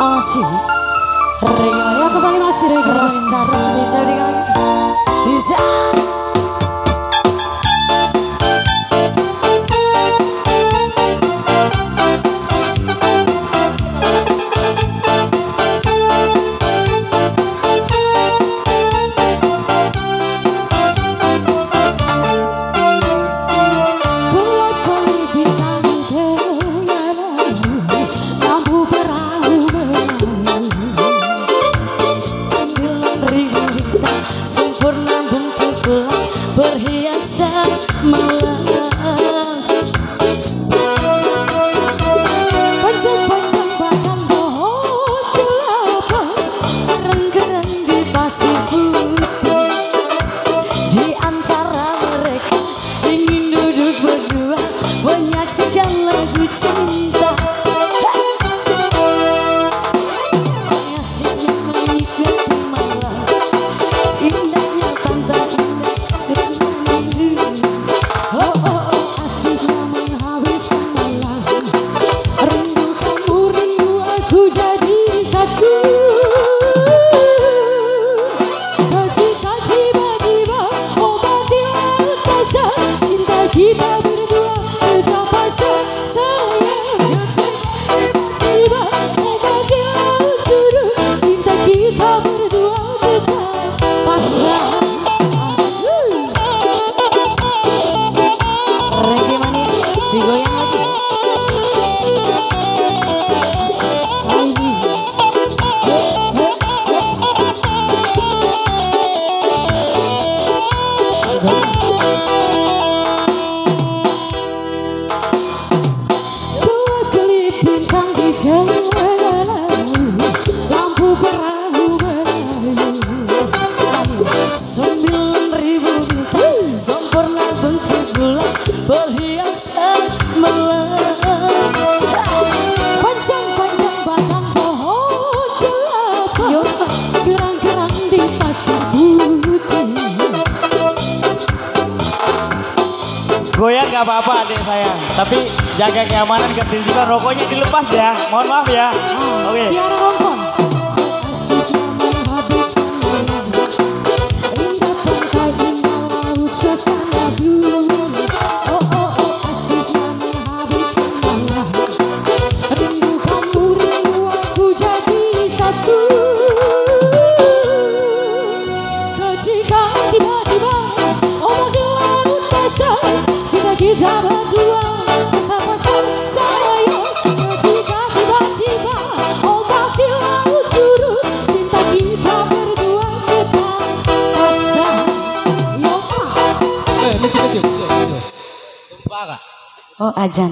Asik. Rega kembali masih Rega. Rostar bisa. Sempurna bentuk gelang berhiasan malam. Panjang-panjang batang pohon kelapa, gerang-gerang di pasir putih. Di antara mereka ingin duduk berdua menyaksikan lagu cinta. Kita berdua betapa sayang. Tiba-tiba obati laut surut. Cinta kita berdua betapa sayang. Reggae manis digoyang lagi. Lampu perahu berayu 9.000 bintang sempurna bentuk bulan berhiasan malam. Panjang-panjang batang pohon kelapa, gerang-gerang di pasir putih. Goyang gak apa-apa adik sayang, tapi jaga keamanan, ketertiban, rokoknya dilepas ya. Mohon maaf ya. Oke. Tiara rokok. Indah pantai, indah laut, suasana biru. Asiknya menghabiskan malam. Rindu kamu, rindu aku jadi satu. Ketika tiba-tiba ombak di laut pasang, cinta kita berdua betapa sayang. Ketika tiba-tiba ombak di laut surut, cinta kita berdua betapa sayang. Oh, azan.